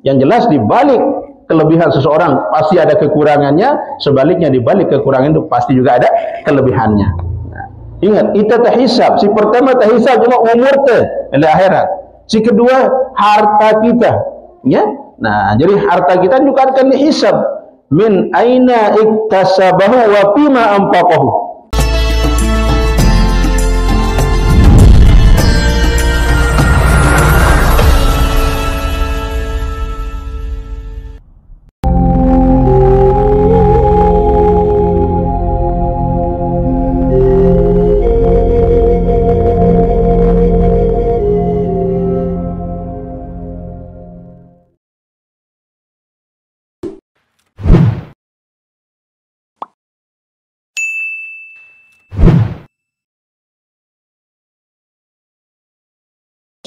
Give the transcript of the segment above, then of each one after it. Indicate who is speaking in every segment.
Speaker 1: Yang jelas di balik kelebihan seseorang pasti ada kekurangannya, sebaliknya di balik kekurangan itu pasti juga ada kelebihannya. Nah, ingat, kita terhisab. Si pertama terhisab cuma umur di akhirat. Si kedua harta kita, ya. Nah, jadi harta kita juga akan dihisab. Min aina iktasabahu wa fima anfaqahu.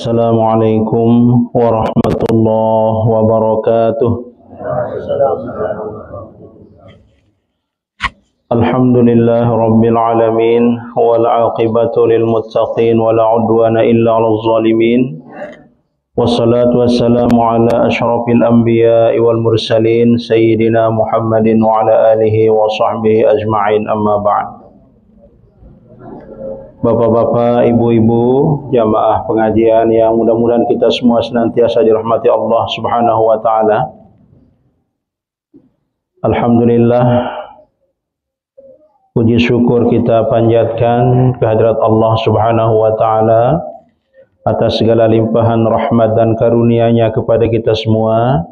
Speaker 1: Assalamualaikum warahmatullahi wabarakatuh. Alhamdulillah rabbil alamin wal aqibatu lil muttaqin wala udwana illa 'alal zalimin. Wassalatu wassalamu ala asyrafil anbiya'i wal mursalin sayyidina Muhammadin wa ala alihi wa sahbihi ajma'in, amma ba'd. Bapak-bapak, ibu-ibu, jamaah pengajian yang mudah-mudahan kita semua senantiasa dirahmati Allah Subhanahu wa taala. Alhamdulillah, puji syukur kita panjatkan kehadirat Allah Subhanahu wa taala atas segala limpahan rahmat dan karunia-Nya kepada kita semua,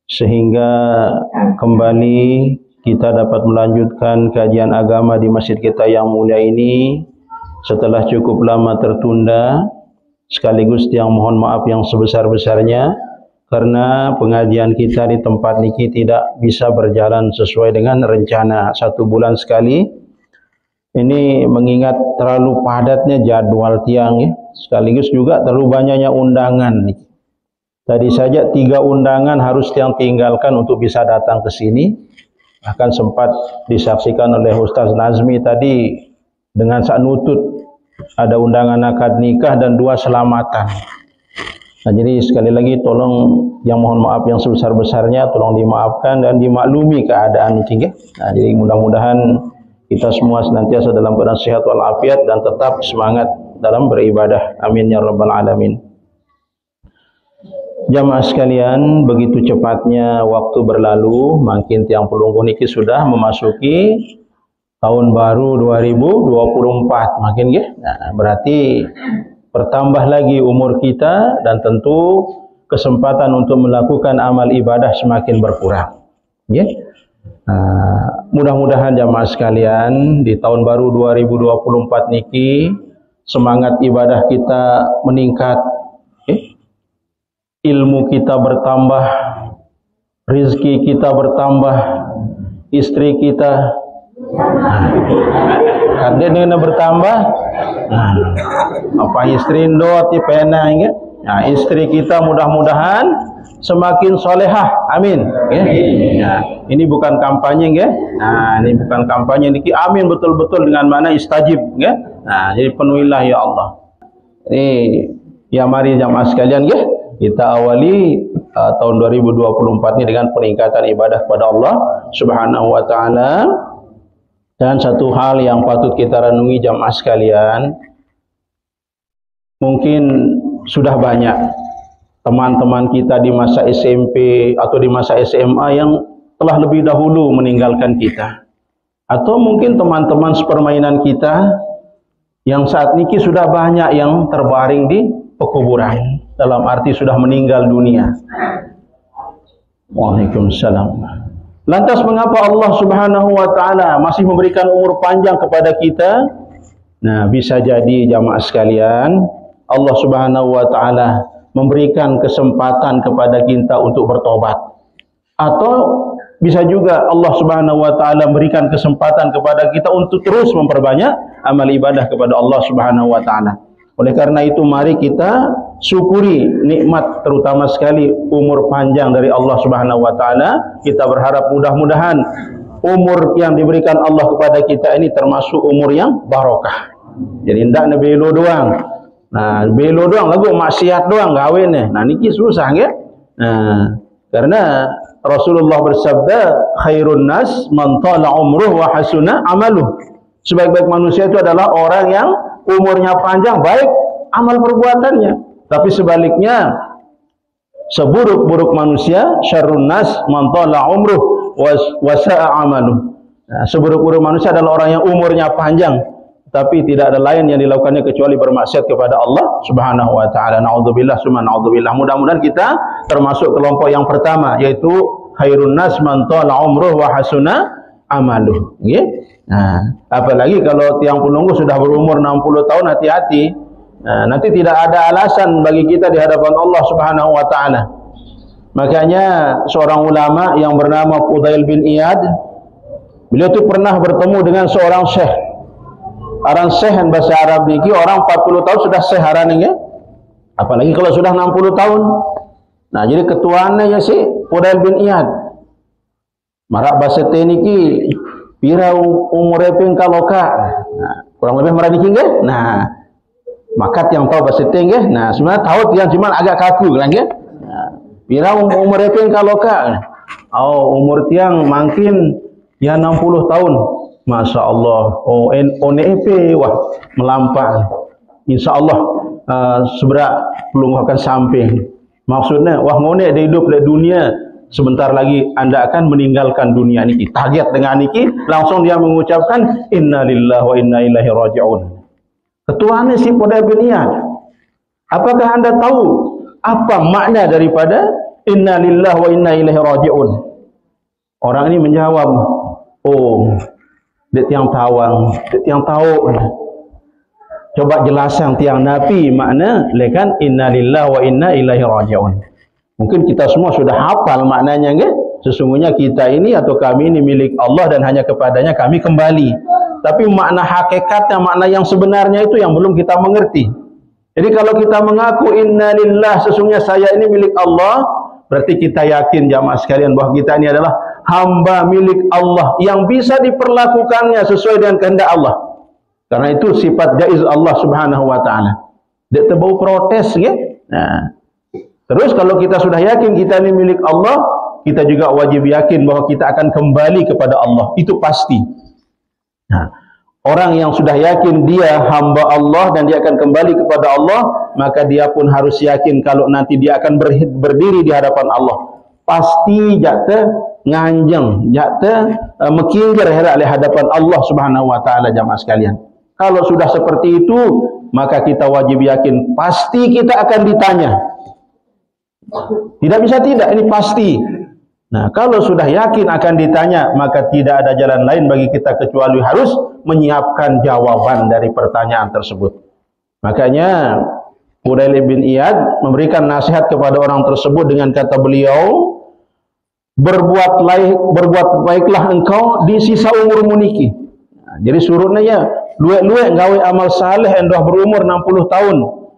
Speaker 1: sehingga kembali kita dapat melanjutkan kajian agama di masjid kita yang mulia ini setelah cukup lama tertunda. Sekaligus yang mohon maaf yang sebesar-besarnya karena pengajian kita di tempat niki tidak bisa berjalan sesuai dengan rencana 1 bulan sekali. Ini mengingat terlalu padatnya jadwal tiang, ya. Sekaligus juga terlalu banyaknya undangan. Tadi saja 3 undangan harus tiang tinggalkan untuk bisa datang ke sini. Akan sempat disaksikan oleh Ustaz Nazmi tadi dengan sak nutut, ada undangan akad nikah dan 2 selamatan. Nah, jadi sekali lagi tolong yang mohon maaf yang sebesar-besarnya tolong dimaafkan dan dimaklumi keadaan ini, ya. Nah, jadi mudah-mudahan kita semua senantiasa dalam keadaan sehat walafiat dan tetap semangat dalam beribadah. Amin ya rabbal alamin. Jamaah sekalian, begitu cepatnya waktu berlalu, makin tiang Pelunggu niki sudah memasuki tahun baru 2024 makin, ya. Nah, berarti bertambah lagi umur kita dan tentu kesempatan untuk melakukan amal ibadah semakin berkurang, ya. Nah, mudah-mudahan jamaah sekalian di tahun baru 2024 niki semangat ibadah kita meningkat, ya. Ilmu kita bertambah, rezeki kita bertambah, istri kita kadang bertambah. Apa istri ndot di pena, ya. Nah, istri kita mudah-mudahan semakin solehah. Amin, ya. Nah, ini bukan kampanye, ya. Nah, ini bukan kampanye niki. Amin betul-betul dengan mana istajib, ya. Nah, jadi penuhilah ya Allah. Ini ya, mari jamaah sekalian, ya, kita awali tahun 2024 ini dengan peningkatan ibadah kepada Allah Subhanahu wa taala. Dan satu hal yang patut kita renungi jamaah sekalian, mungkin sudah banyak teman-teman kita di masa SMP atau di masa SMA yang telah lebih dahulu meninggalkan kita. Atau mungkin teman-teman sepermainan kita yang saat ini sudah banyak yang terbaring di pekuburan, dalam arti sudah meninggal dunia. Waalaikumsalam. Lantas mengapa Allah Subhanahu wa taala masih memberikan umur panjang kepada kita? Nah, bisa jadi jamaah sekalian, Allah Subhanahu wa taala memberikan kesempatan kepada kita untuk bertobat. Atau bisa juga Allah Subhanahu wa taala memberikan kesempatan kepada kita untuk terus memperbanyak amal ibadah kepada Allah Subhanahu wa taala. Oleh karena itu mari kita syukuri nikmat terutama sekali umur panjang dari Allah Subhanahu wa taala. Kita berharap mudah-mudahan umur yang diberikan Allah kepada kita ini termasuk umur yang barokah. Jadi ndak belo doang. Nah, belo doang lagu maksiat doang gawene. Nah, niki susah, nggih. Karena Rasulullah bersabda, khairun nas man tala umruh wa hasuna amaluh. Sebaik-baik manusia itu adalah orang yang umurnya panjang, baik amal perbuatannya. Tapi sebaliknya, seburuk-buruk manusia, syarrun nas man tala umruh wa sa'a amaluh. Seburuk-buruk manusia adalah orang yang umurnya panjang, tapi tidak ada lain yang dilakukannya kecuali bermaksiat kepada Allah Subhanahu wa taala. Naudzubillah summa naudzubillah. Mudah-mudahan kita termasuk kelompok yang pertama, yaitu khairun nas man tala umruh wa hasuna amaluh. Apalagi kalau tiang penunggu sudah berumur 60 tahun, hati-hati. Nanti tidak ada alasan bagi kita di hadapan Allah Subhanahu wa taala. Makanya seorang ulama yang bernama Fudail bin Iyad, beliau itu pernah bertemu dengan seorang syekh. Orang syekh bahasa Arab niki orang 40 tahun sudah syekh arane nggih. Apalagi kalau sudah 60 tahun. Nah, jadi ketuanya ya si Fudail bin Iyad. Marak bahasa niki pira umure ping kaloka. Nah, kurang lebih marah niki nggih. Nah, maka yang tahu bahasa nggih. Nah, sebenarnya tahu yang cuma agak kaku kan nggih. Nah, pira umure ping kaloka. Oh, umur tiang makin ya 60 tahun. Masya Allah. ONEP wah melampau. Insya Allah segera pelung akan samping. Maksudnya wah ngone di hidup di dunia, sebentar lagi anda akan meninggalkan dunia ini. Target dengan ini langsung dia mengucapkan inna lillahi wa inna ilaihi raji'un. Ketuanya si Fudail bin Iyad. Apakah anda tahu apa makna daripada inna lillahi wa inna ilaihi raji'un? Orang ini menjawab, oh, dek tiang tawang, dek tiang tahu. Coba jelaskan tiang nabi makna lekan inna lillahi wa inna ilaihi raji'un. Mungkin kita semua sudah hafal maknanya nggih. Sesungguhnya kita ini atau kami ini milik Allah dan hanya kepadanya kami kembali. Tapi makna hakikatnya, makna yang sebenarnya itu yang belum kita mengerti. Jadi kalau kita mengaku inna lillahi, sesungguhnya saya ini milik Allah, berarti kita yakin jamaah sekalian bahwa kita ini adalah hamba milik Allah yang bisa diperlakukannya sesuai dengan kehendak Allah. Karena itu sifat jaiz Allah Subhanahu wa taala. Dia terbau protes ya. Nah, terus kalau kita sudah yakin kita ini milik Allah, kita juga wajib yakin bahwa kita akan kembali kepada Allah. Itu pasti. Nah, orang yang sudah yakin dia hamba Allah dan dia akan kembali kepada Allah, maka dia pun harus yakin kalau nanti dia akan berdiri di hadapan Allah. Pasti jatuh nganjeng, jatuh mekingger di hadapan Allah Subhanahu wa taala jamaah sekalian. Kalau sudah seperti itu, maka kita wajib yakin pasti kita akan ditanya. Tidak bisa tidak, ini pasti. Nah, kalau sudah yakin akan ditanya, maka tidak ada jalan lain bagi kita kecuali harus menyiapkan jawaban dari pertanyaan tersebut. Makanya Fudail bin Iyad memberikan nasihat kepada orang tersebut dengan kata beliau, berbuat baiklah engkau di sisa umurmu niki. Nah, jadi surutnya ya, luwek-luwek gawe amal saleh endah berumur 60 tahun.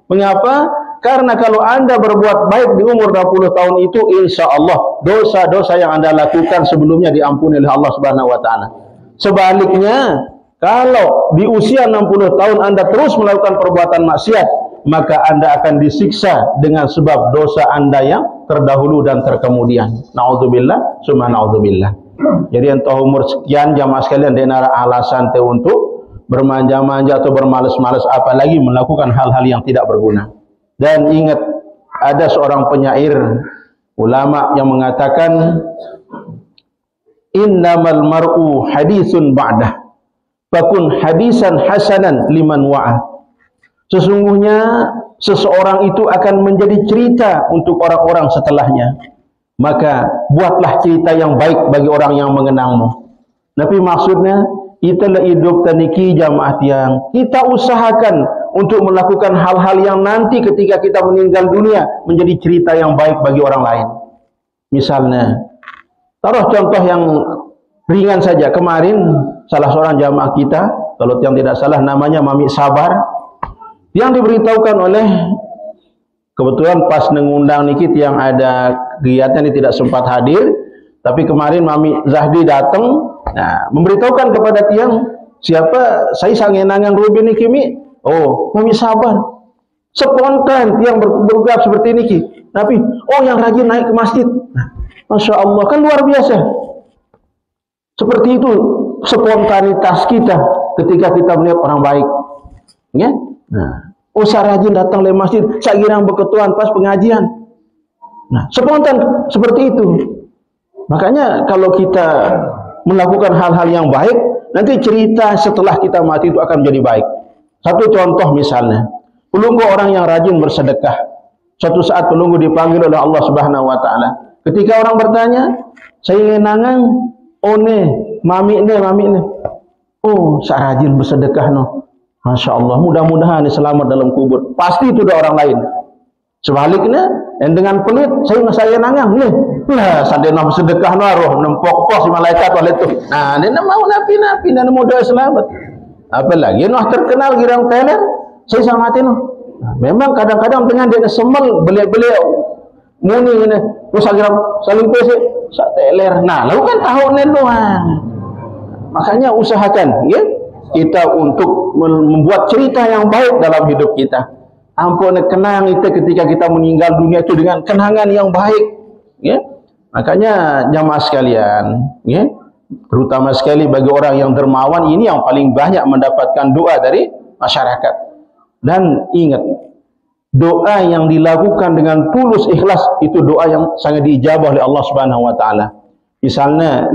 Speaker 1: Mengapa? Karena kalau anda berbuat baik di umur 60 tahun itu, insya Allah dosa-dosa yang anda lakukan sebelumnya diampuni oleh Allah Subhanahu wa taala. Sebaliknya, kalau di usia 60 tahun anda terus melakukan perbuatan maksiat, maka anda akan disiksa dengan sebab dosa anda yang terdahulu dan terkemudian. Naudzubillah summa naudzubillah. Jadi entah umur sekian jamaah sekalian denara alasan teh untuk bermanja-manja atau bermalas-malas, apalagi melakukan hal-hal yang tidak berguna. Dan ingat, ada seorang penyair ulama yang mengatakan innamal mar'u hadisun ba'dah fakun hadisan hasanan liman wa'a. Sesungguhnya seseorang itu akan menjadi cerita untuk orang-orang setelahnya, maka buatlah cerita yang baik bagi orang yang mengenangmu. Tapi maksudnya kita hidup taniki jamaah tiang, kita usahakan untuk melakukan hal-hal yang nanti ketika kita meninggal dunia menjadi cerita yang baik bagi orang lain. Misalnya, taruh contoh yang ringan saja. Kemarin salah seorang jamaah kita, kalau yang tidak salah namanya Mami Sabar, yang diberitahukan oleh, kebetulan pas mengundang niki yang ada kegiatan ini tidak sempat hadir, tapi kemarin Mami Zahdi datang, nah, memberitahukan kepada tiang, siapa saya sangenangan Ruby niki mi. Oh, Mami Sabar. Spontan tiang bergerak seperti niki. Tapi yang rajin naik ke masjid. Nah, Masya Allah, kan luar biasa. Seperti itu spontanitas kita ketika kita melihat orang baik. Ya? Nah, usah rajin datang ke masjid, sakirang berketuan pas pengajian. Nah, spontan seperti itu. Makanya kalau kita melakukan hal-hal yang baik, nanti cerita setelah kita mati itu akan menjadi baik. Satu contoh misalnya, Pelunggu orang yang rajin bersedekah. Suatu saat Pelunggu dipanggil oleh Allah Subhanahu wa taala. Ketika orang bertanya, "Saya nangang mami ne. Oh, saya rajin bersedekah no. Masya Allah, mudah-mudahan selamat dalam kubur." Pasti itu ada orang lain. Sebaliknya, yang dengan pelit, saya nangang nih. Lah, sadena bersedekah no roh nempok pos malaikat oleh itu. Nah, dia mau napi dan mau doa selamat. Apalagi noh terkenal girang teler, saya samatin noh. Nah, memang kadang-kadang dengan dia semel beliau muni ini, terus akhirnya saling pese sak teler. Nah, lalu kan tahun doang. Makanya usahakan ya kita untuk membuat cerita yang baik dalam hidup kita. Ampun kenang itu ketika kita meninggal dunia itu dengan kenangan yang baik, ya. Makanya jamaah sekalian, ya, terutama sekali bagi orang yang dermawan ini yang paling banyak mendapatkan doa dari masyarakat. Dan ingat, doa yang dilakukan dengan tulus ikhlas itu doa yang sangat diijabah oleh Allah Subhanahu wa taala. Misalnya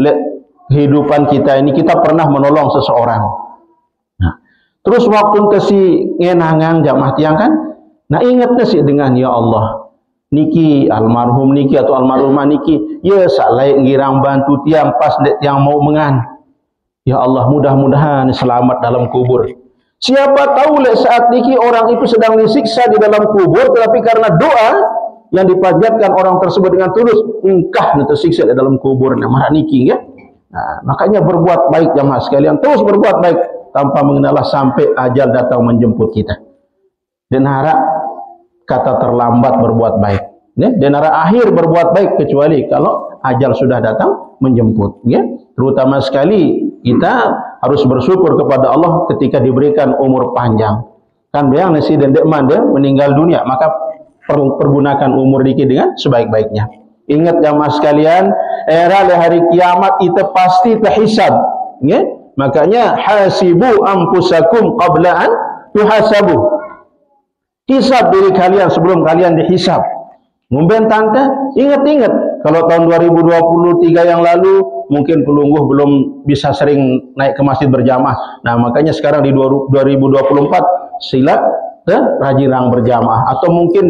Speaker 1: kehidupan kita ini kita pernah menolong seseorang. Nah, terus waktu si ngenangan jamaah tiang kan, nah ingatnya sih dengan ya Allah, niki almarhum niki atau almarhumah niki, ya salai ngirang bantu tiang pas dek tiang mau mengan. Ya Allah, mudah-mudahan selamat dalam kubur. Siapa tahu lek saat niki orang itu sedang disiksa di dalam kubur, tetapi karena doa yang dipanjatkan orang tersebut dengan tulus, engkah tersiksa di dalam kubur. Nah, niki ya. Nah, makanya berbuat baik jamaah sekalian, terus berbuat baik tanpa mengenal sampai ajal datang menjemput kita. Dan harap kata terlambat berbuat baik, ya? Dan harap akhir berbuat baik kecuali kalau ajal sudah datang menjemput, ya? Terutama sekali kita harus bersyukur kepada Allah ketika diberikan umur panjang. Kan bayang nasi dan dekman dia meninggal dunia, maka pergunakan umur dikit dengan sebaik-baiknya. Ingat jamaah sekalian, era hari kiamat itu pasti terhisab, ya? Makanya hasibu anfusakum qabla an tuhasabu. Hisab diri kalian sebelum kalian dihisab. Mungkin tante ingat-ingat kalau tahun 2023 yang lalu mungkin Pelungguh belum bisa sering naik ke masjid berjamaah. Nah, makanya sekarang di 2024 sila rajin berjamaah. Atau mungkin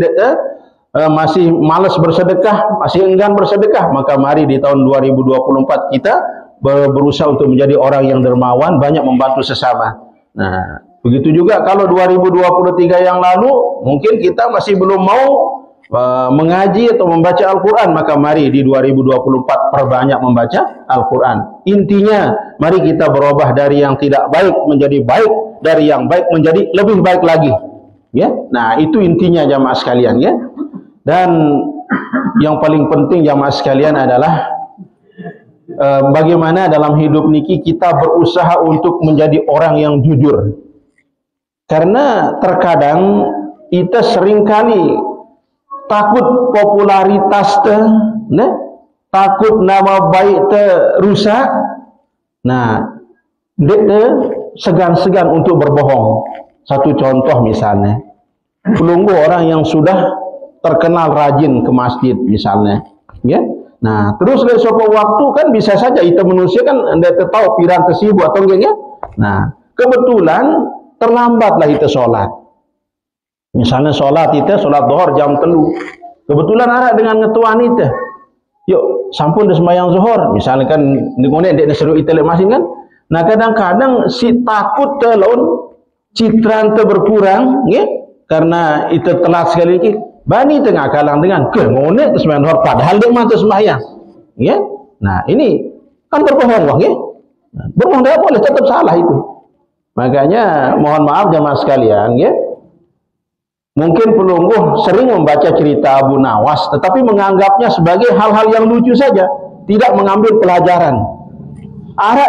Speaker 1: masih malas bersedekah, masih enggan bersedekah, maka mari di tahun 2024 kita berusaha untuk menjadi orang yang dermawan, banyak membantu sesama. Nah, begitu juga kalau 2023 yang lalu mungkin kita masih belum mau mengaji atau membaca Al-Quran, maka mari di 2024 perbanyak membaca Al-Quran. Intinya mari kita berubah dari yang tidak baik menjadi baik, dari yang baik menjadi lebih baik lagi, ya. Nah, itu intinya jamaah sekalian, ya. Dan yang paling penting jamaah sekalian adalah bagaimana dalam hidup niki kita berusaha untuk menjadi orang yang jujur. Karena terkadang kita seringkali takut popularitas takut nama baik rusak. Nah, segan-segan untuk berbohong. Satu contoh misalnya, Pelungguh orang yang sudah terkenal rajin ke masjid misalnya, ya. Nah, terus dari suatu waktu kan bisa saja kita manusia kan anda tahu piran tersibuk atau enggak, ya. Nah, kebetulan terlambatlah kita sholat. Misalnya sholat zuhur jam 3. Kebetulan ada dengan ngetuan itu. Yuk, sampun des sembahyang zuhur. Misalnya kan ngone dek seru itu lek masing kan. Nah, kadang-kadang si takut lawan citran berkurang, ya. Karena itu telat sekali lagi. Bani tengah kalang dengan ke ngone sembahyang zuhur padahal dia mati sembahyang. Ya. Nah, ini kan berbohong, ya. Nah, berbohong tidak boleh, tetap salah itu. Makanya mohon maaf jamaah sekalian, ya. Mungkin Pelungguh sering membaca cerita Abu Nawas, tetapi menganggapnya sebagai hal-hal yang lucu saja, tidak mengambil pelajaran.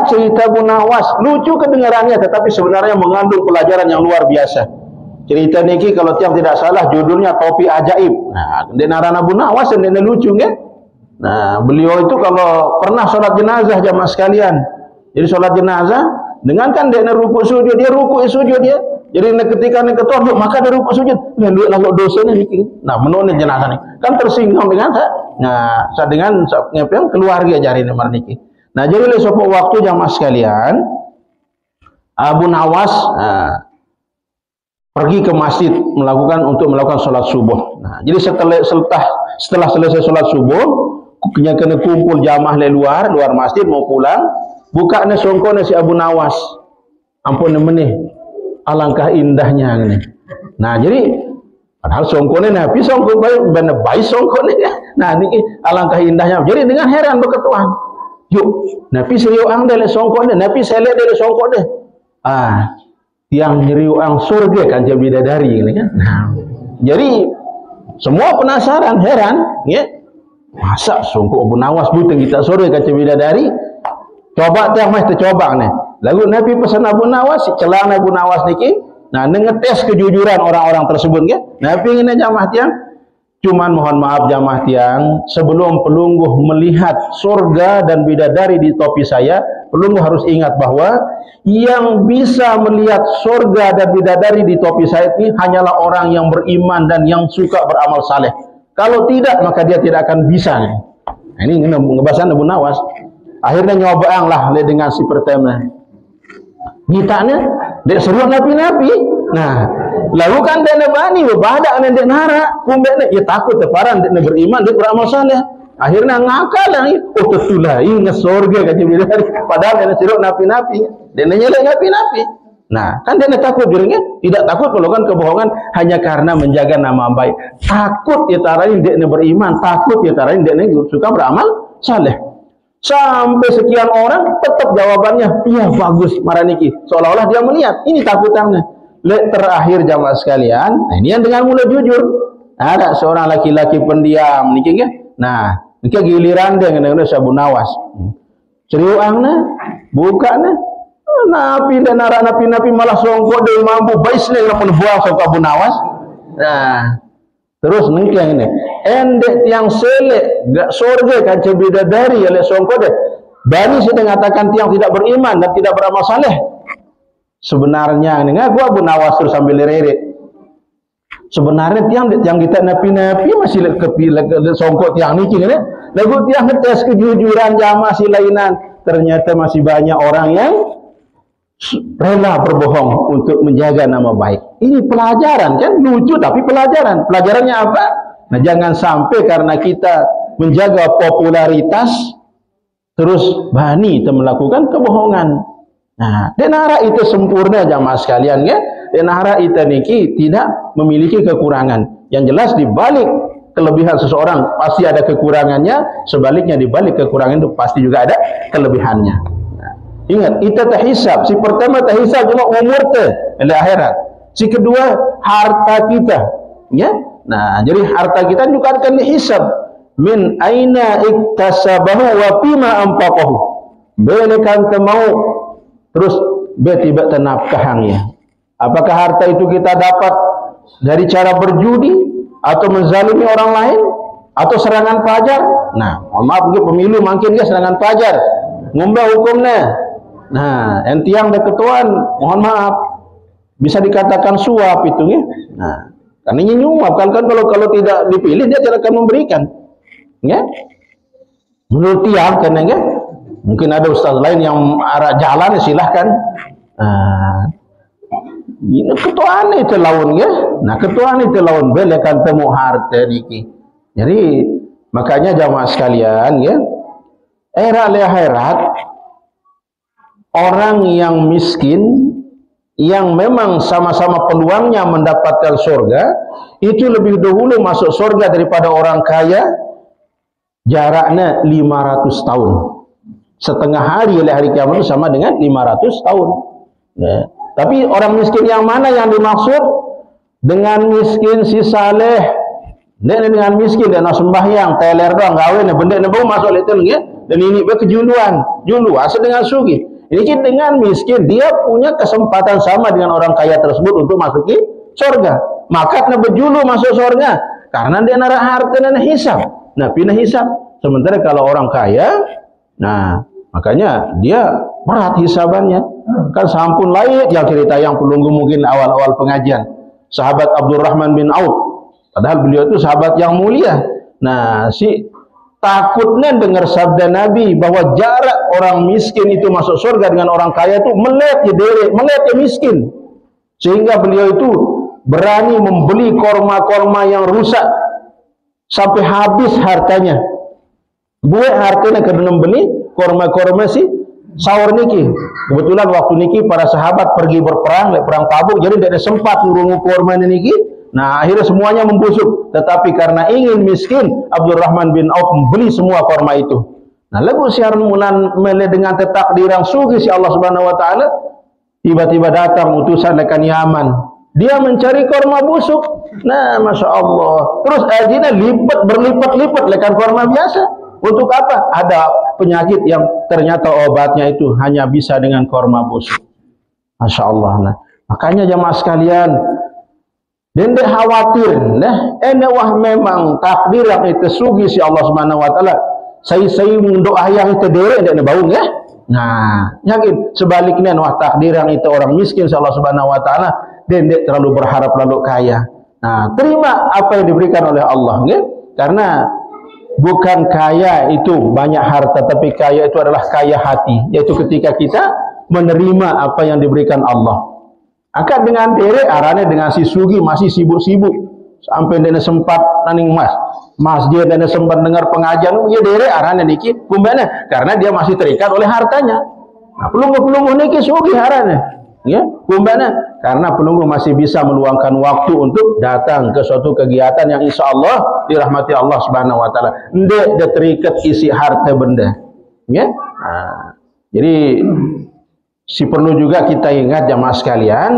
Speaker 1: Cerita Abu Nawas lucu kedengarannya, tetapi sebenarnya mengandung pelajaran yang luar biasa. Cerita niki kalau tiang tidak salah judulnya Topi Ajaib. Nah, dia narana Abu Nawas dan dia lucu kan? Nah, beliau itu kalau pernah sholat jenazah jamaah sekalian. Jadi sholat jenazah dengan kan dia rukuk sujud, dia rukuk sujud dia. Jadi ketika dia ketua maka dia rukuk sujud. Lalu dosanya niki. Nah, menurut jenazah ni kan tersinggung dengan saya. Nah, saya dengan ngepeng keluarga jari nomor niki. Nah, jadi oleh suatu waktu jamaah sekalian, Abu Nawas pergi ke masjid untuk melakukan sholat subuh. Nah, jadi setelah selesai sholat subuh, kena kumpul jamaah luar masjid mau pulang, buka ne songkone si Abu Nawas. Ampun menih, alangkah indahnya ini. Nah, jadi padahal songkone nabi songkone bener baik songkone ya. Nah, ini alangkah indahnya. Jadi dengan heran berketuan. Yuk, nabi seriu ang dele songkone, nabi selek dele songkone. Yang nyeriu ang surga kan bidadari ini kan. Nah, jadi semua penasaran, heran, ya. Masa sungguh Abu Nawas buteng kita sore kaca bidadari. Coba tiang mas tercoba nih. Lalu Nabi pesan Abu Nawas, celang Abu Nawas niki. Nah, ngetes kejujuran orang-orang tersebut ya. Nabi ingin jamaah tiang. Cuman mohon maaf jamaah tiang, sebelum pelungguh melihat surga dan bidadari di topi saya, pelungguh harus ingat bahwa yang bisa melihat surga dan bidadari di topi saya ini hanyalah orang yang beriman dan yang suka beramal saleh. Kalau tidak, maka dia tidak akan bisa. Nah, ini ngebahasan Abu Nawas. Akhirnya nyoba lah dengan si pertama. Gitanya, dia seru nabi-nabi. Nah, lalu kan dia nebani, bebadak dan dia nara. Kumbeknya, ya takut teparan, dia beriman, dia beramal saleh. Akhirnya ngakal lah. Oh, tetulah, ini surga kaca bidadari. Padahal dia seru nabi-nabi. Dia nyelek nabi-nabi. Nah, kan dia takut dirinya, tidak takut melakukan kebohongan hanya karena menjaga nama baik. Takut ya tarain dia beriman, takut ya tarain dia suka beramal saleh. Sampai sekian orang tetap jawabannya, iya bagus maraniki. Seolah-olah dia melihat, ini takutannya. Terakhir jamaah sekalian, nah ini yang dengan mulai jujur. Ada seorang laki-laki pendiam niki ya. Nah, niki giliran dia dengan Abu Nawas. Ceriuangna, bukana. Nabi dan nabi malah songkok dia mampu baisnya yang buang songkok Abu Nawas. Nah, terus nengkeng ini endek yang selek gak surga kaca bidadari oleh songkok deh. Bani sedang mengatakan tiang tidak beriman dan tidak beramal saleh. Sebenarnya ini ngaku Abu Nawas terus sambil lirik. Sebenarnya tiang kita napi masih songkok tiang ini kan? Lagu tiang ngetes kejujuran jamaah silainan. Ternyata masih banyak orang yang rela berbohong untuk menjaga nama baik. Ini pelajaran kan, lucu tapi pelajaran. Pelajarannya apa? Nah, jangan sampai karena kita menjaga popularitas terus bani kita melakukan kebohongan. Nah, denara itu sempurna jamaah sekalian ya. Denara itu niki tidak memiliki kekurangan. Yang jelas di balik kelebihan seseorang pasti ada kekurangannya, sebaliknya di balik kekurangan itu pasti juga ada kelebihannya. Ingat, kita terhisab. Si pertama terhisab cuma umur di akhirat. Si kedua harta kita, ya. Nah, jadi harta kita juga akan dihisab. Min aina iktasabahu wa fima anfaqahu. Belikan temau terus tiba tenafkahnya. Apakah harta itu kita dapat dari cara berjudi atau menzalimi orang lain atau serangan fajar? Nah, mohon maaf pemilu mungkin dia serangan fajar. Ngubah hukumnya. Nah, entiang dan ketuan, mohon maaf, bisa dikatakan suap itu ya. Nah, karena ini nyuap kan kalau tidak dipilih dia tidak akan memberikan, ya. Menurut tiang kan ya, mungkin ada ustaz lain yang arah jalan silahkan. Ini ketuaan itu lawan ya. Nah, ketuaan itu lawan belekan temu harta niki. Jadi makanya jamaah sekalian ya, era akhirat orang yang miskin yang memang sama-sama peluangnya mendapatkan surga itu lebih dahulu masuk surga daripada orang kaya. Jaraknya 500 tahun. Setengah hari oleh hari kiamat itu sama dengan 500 tahun. Ya. Tapi orang miskin yang mana yang dimaksud? Dengan miskin si saleh. Dengan miskin dan sembahyang teler doang gawe benda baru masuk itu ya. Dan ini kejuluan, julu asal dengan sugih. Ini dengan miskin dia punya kesempatan sama dengan orang kaya tersebut untuk masuki surga. Maka nak berjulu masuk surga karena dia nara harta dan hisab. Nah, pindah hisab. Sementara kalau orang kaya, nah makanya dia berat hisabannya. Kan sampun lain yang cerita yang pelunggu mungkin awal-awal pengajian. Sahabat Abdurrahman bin Auf. Padahal beliau itu sahabat yang mulia. Nah, si takutnya dengar sabda Nabi bahwa jarak orang miskin itu masuk surga dengan orang kaya itu melihat ya miskin. Sehingga beliau itu berani membeli korma-korma yang rusak sampai habis hartanya. Buat hartanya kerana membeli korma-korma si sahur niki. Kebetulan waktu niki para sahabat pergi berperang, perang Tabuk, jadi tidak ada sempat ngurungu korma niki. Nah, akhirnya semuanya membusuk. Tetapi karena ingin miskin, Abdurrahman bin Auf membeli semua korma itu. Nah, lagu siaran mulan mele dengan takdiran sugi si Allah Subhanahu wa taala, tiba-tiba datang utusan lekan Yaman. Dia mencari korma busuk. Nah, Masya Allah. Terus ajina berlipat-lipat lekan korma biasa. Untuk apa? Ada penyakit yang ternyata obatnya itu hanya bisa dengan korma busuk. Masya Allah. Nah, makanya jamaah sekalian, dende khawatir, nah, wah memang takdir yang itu sugi si Allah Subhanahu wa taala. Saya doa yang itu derek ndak bau ya. Nah, yakin sebaliknya wah takdir yang itu orang miskin si Allah Subhanahu wa taala, dende terlalu berharap lalu kaya. Nah, terima apa yang diberikan oleh Allah ya. Karena bukan kaya itu banyak harta, tapi kaya itu adalah kaya hati, yaitu ketika kita menerima apa yang diberikan Allah. Akad dengan derek arane dengan si sugi masih sibuk-sibuk sampai dia sempat naning masjid dan sempat dengar pengajian, ya derek arane niki kumbana karena dia masih terikat oleh hartanya. Nah, pelunggu-pelunggu niki sugi arane, ya kumbana karena pelunggu masih bisa meluangkan waktu untuk datang ke suatu kegiatan yang insya Allah dirahmati Allah Subhanahu wa taala. Ndek dia terikat isi harta benda, ya. Nah, jadi si perlu juga kita ingat jamaah sekalian,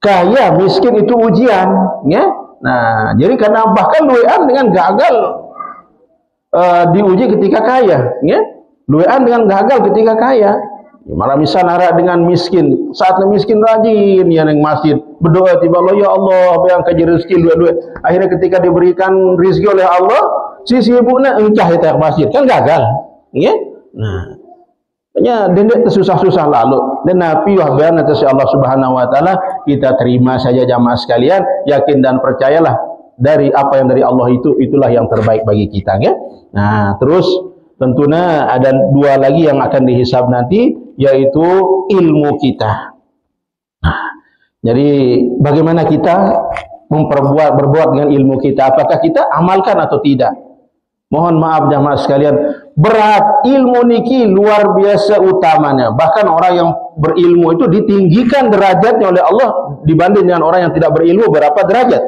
Speaker 1: kaya miskin itu ujian, ya. Nah, jadi karena bahkan luwean dengan gagal diuji ketika kaya, ya. Luwean dengan gagal ketika kaya. Malah misal nara dengan miskin, saatnya miskin rajin ya neng masjid berdoa tiba Allah, ya Allah yang kaji rezeki dua-dua. Akhirnya ketika diberikan rezeki oleh Allah, si sibuknya encah itu masjid kan gagal, ya. Nah, nya dendek tersusah-susah lalu dan nabi wahban atas Allah Subhanahu wa taala, kita terima saja jamaah sekalian, yakin dan percayalah dari apa yang dari Allah itulah yang terbaik bagi kita, ya. Nah, terus tentunya ada dua lagi yang akan dihisab nanti, yaitu ilmu kita. Nah, jadi bagaimana kita berbuat dengan ilmu kita, apakah kita amalkan atau tidak? Mohon maaf jamaah sekalian, berat ilmu niki luar biasa utamanya. Bahkan orang yang berilmu itu ditinggikan derajatnya oleh Allah dibanding dengan orang yang tidak berilmu berapa derajat.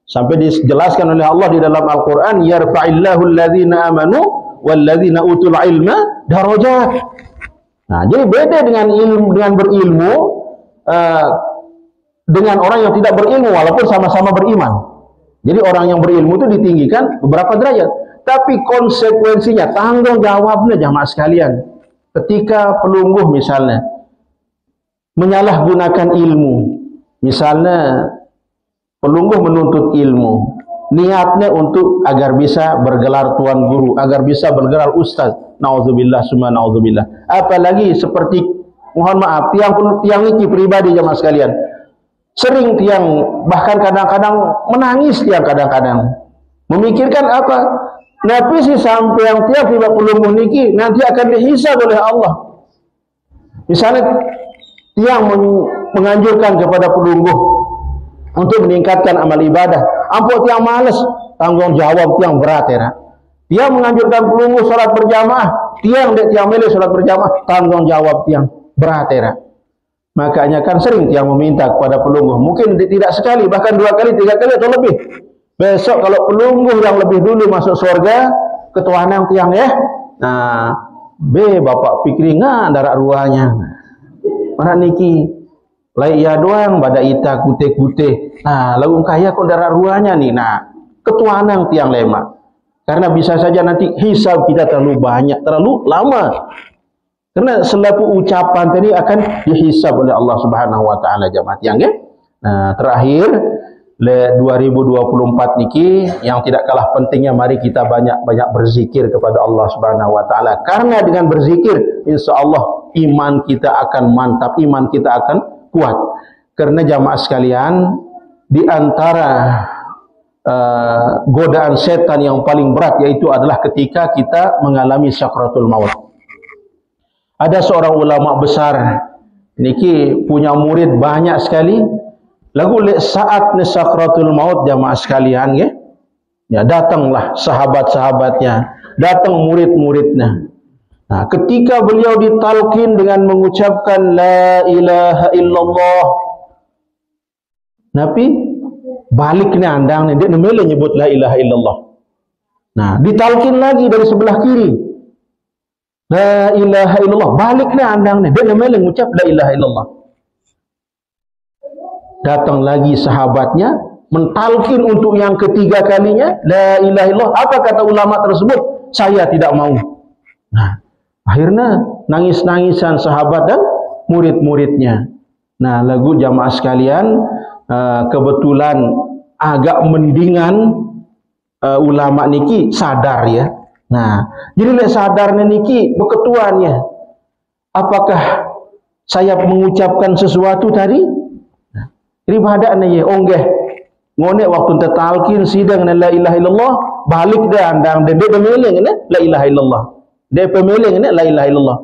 Speaker 1: Sampai dijelaskan oleh Allah di dalam Al-Quran, yarfa'illahu alladhina amanu walladzina utul ilma darajat. Nah, jadi beda dengan berilmu dengan orang yang tidak berilmu walaupun sama-sama beriman. Jadi orang yang berilmu itu ditinggikan beberapa derajat, tapi konsekuensinya, tanggung jawabnya jamaah sekalian, ketika pelungguh misalnya menyalahgunakan ilmu, misalnya pelungguh menuntut ilmu, niatnya untuk agar bisa bergelar tuan guru, agar bisa bergelar ustaz, naudzubillah summa naudzubillah. Apalagi seperti, mohon maaf, tiang ini pribadi jamaah sekalian, sering tiang bahkan kadang-kadang menangis, tiang kadang-kadang memikirkan apa? Nabi sih sampai yang tiap tiba pelungguh niki nanti akan dihisab oleh Allah. Misalnya tiang menganjurkan kepada pelungguh untuk meningkatkan amal ibadah, ampun tiang malas, tanggung jawab tiang berat ya. Tiang menganjurkan pelungguh sholat berjamaah, tiang milih sholat berjamaah, tanggung jawab tiang berat ya. Makanya kan sering tiang meminta kepada pelungguh, mungkin tidak sekali, bahkan 2 kali, 3 kali atau lebih. Besok kalau pelungguh yang lebih dulu masuk surga, ketuhanan tiang ya. Nah, bapak pikiringan darat ruahnya. Mana niki? Lai ya doang pada ita kute-kute. Nah, lagu kaya kok darat ruahnya nih. Nah, ketuhanan tiang lemak. Karena bisa saja nanti hisab kita terlalu banyak, terlalu lama. Karena selaku ucapan tadi akan dihisab oleh Allah Subhanahu wa taala jamaah tiang ya. Terakhir le 2024 niki yang tidak kalah pentingnya, mari kita banyak-banyak berzikir kepada Allah Subhanahu wa taala. Karena dengan berzikir insyaallah iman kita akan mantap, iman kita akan kuat. Karena jamaah sekalian, di antara godaan setan yang paling berat yaitu adalah ketika kita mengalami sakratul maut. Ada seorang ulama besar niki punya murid banyak sekali. Lagu saat sakratul maut jamaah sekalian ya datanglah sahabat-sahabatnya, datang murid-muridnya. Ketika beliau ditalqin dengan mengucapkan la ilaha illallah, Nabi baliknya andang dia nemele nyebut la ilaha illallah. Ditalqin lagi dari sebelah kiri, la ilaha illallah, baliknya andang dia nemele mengucap la ilaha illallah. Datang lagi sahabatnya mentalkin untuk yang ketiga kalinya la ilaha illallah. Apa kata ulama tersebut? Saya tidak mau. Akhirnya nangis-nangisan sahabat dan murid-muridnya. Lagu jamaah sekalian, kebetulan agak mendingan ulama niki sadar ya. Jadi sadarnya niki beketuannya. Apakah saya mengucapkan sesuatu tadi? Ribadaknya ya onggeh ngone waktu tetalkin sidang la ilaha illallah, balik dah andang dia pemeling la ilaha illallah, dia pemeling la ilaha illallah,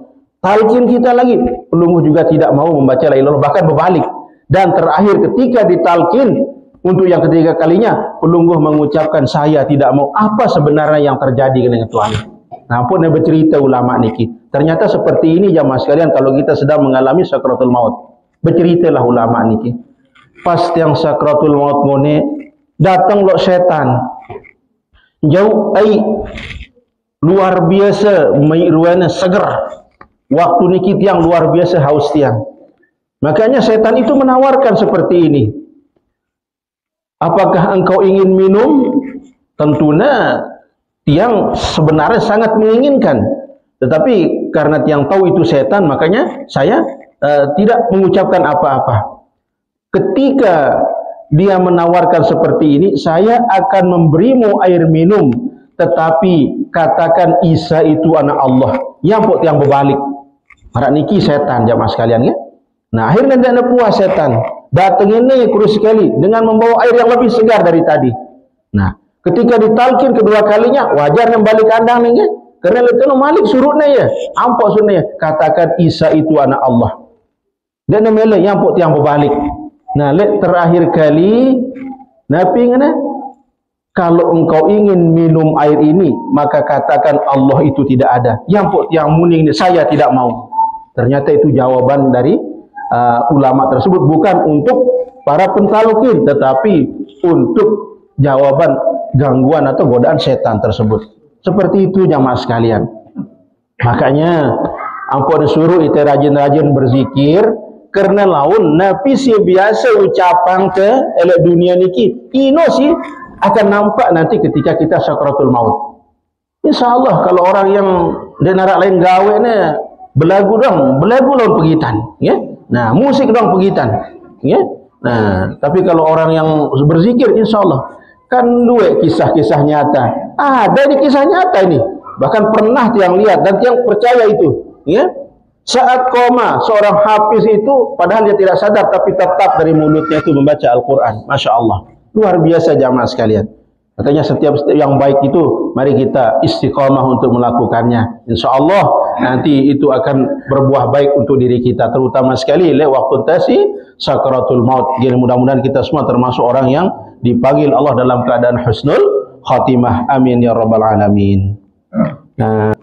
Speaker 1: talkin kita lagi pelungguh juga tidak mau membaca la ilaha illallah, bahkan berbalik. Dan terakhir ketika ditalkin untuk yang ketiga kalinya, pelungguh mengucapkan saya tidak mau. Apa sebenarnya yang terjadi dengan Tuhan? Pun dia bercerita ulama niki, ternyata seperti ini jamaah sekalian. Kalau kita sedang mengalami sakratul maut, berceritalah ulama niki, pas yang sakratul maut ngone datang lo setan jauh luar biasa ruana seger waktu niki tiang luar biasa haus tiang. Makanya setan itu menawarkan seperti ini, apakah engkau ingin minum? Tentunya tiang sebenarnya sangat menginginkan, tetapi karena tiang tahu itu setan, makanya saya tidak mengucapkan apa-apa. Ketika dia menawarkan seperti ini, saya akan memberimu air minum, tetapi katakan Isa itu anak Allah. Yang yang berbalik. Para niki setan jamaah sekalian ya. Akhirnya dia puas setan. Datang ini kurus sekali dengan membawa air yang lebih segar dari tadi. Ketika ditalkin kedua kalinya, wajar yang balik kandang nih ya. Karena itu malik surutnya ya. Ampok surutnya. Katakan Isa itu anak Allah. Dan namanya yang berbalik. Terakhir kali Nabi ngana, kalau engkau ingin minum air ini, maka katakan Allah itu tidak ada. Yang muning ini saya tidak mau. Ternyata itu jawaban dari ulama tersebut, bukan untuk para pentalkin, tetapi untuk jawaban gangguan atau godaan setan tersebut. Seperti itu jamaah sekalian. Makanya ampun suruh itu rajin-rajin berzikir. Karena laun Nabi si biasa ucapan ke elok dunia niki, ino sih akan nampak nanti ketika kita sakratul maut. Insyaallah kalau orang yang denarak lain gawe ne belagu dong pegitan, ya. Musik dong pegitan, ya. Tapi kalau orang yang berzikir, insyaallah kan dua kisah-kisah nyata. Ada di kisah nyata ini, bahkan pernah tiang lihat dan tiang percaya itu, ya. Saat koma seorang hafiz itu, padahal dia tidak sadar, tapi tetap dari mulutnya itu membaca Al-Quran. Masya Allah, luar biasa jamaah sekalian. Katanya setiap yang baik itu mari kita istiqamah untuk melakukannya. Insya Allah nanti itu akan berbuah baik untuk diri kita, terutama sekali waktu tasi sakratul maut. Jadi mudah-mudahan kita semua termasuk orang yang dipanggil Allah dalam keadaan husnul khatimah. Amin ya rabbal alamin.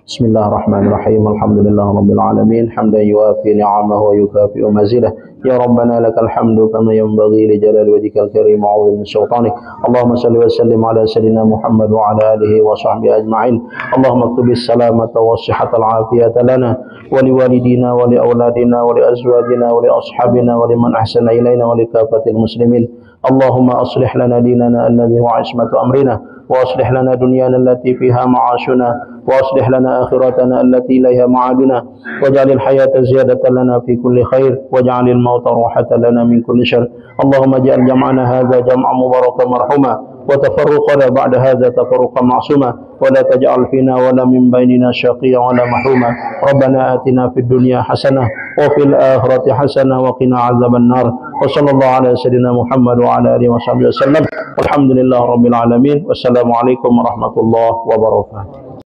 Speaker 1: Bismillahirrahmanirrahim. Alhamdulillahirabbil alamin, hamdan yuwafi ni'amahu wa yukafi'u mazidah. Ya rabbana lakal hamdu kama yanbaghi li jalali wajhikal karim wa 'azimi sultanik. Allahumma shalli wa sallim ala sayyidina Muhammad wa ala alihi wa sahbihi ajma'in. Allahumma aktubis salamata wa sihhata al afiyata lana wa li walidina wa li auladina wa li azwajina wa li ashabina wa liman ahsana ilaina wa li kafatil muslimin. Allahumma aslih lana dinana alladhi huwa ismatu amrina وأصلح لنا دنيانا التي فيها معاشنا وأصلح لنا آخرتنا التي إليها معادنا واجعل الحياة زيادة لنا في كل خير واجعل الموت راحة لنا من كل شر اللهم اجعل جمعنا هذا جمعا مباركا مرحوما وتفرقنا بعد هذا تفرقا معصوما ولا تجعل فينا ولا من بيننا شقيا ولا محروما ربنا آتنا في الدنيا حسنة وفي الآخرة حسنة وقنا عذاب النار وصلى الله على سيدنا محمد وعلى آله وصحبه وسلم والحمد لله رب العالمين والسلام عليكم ورحمة الله وبركاته.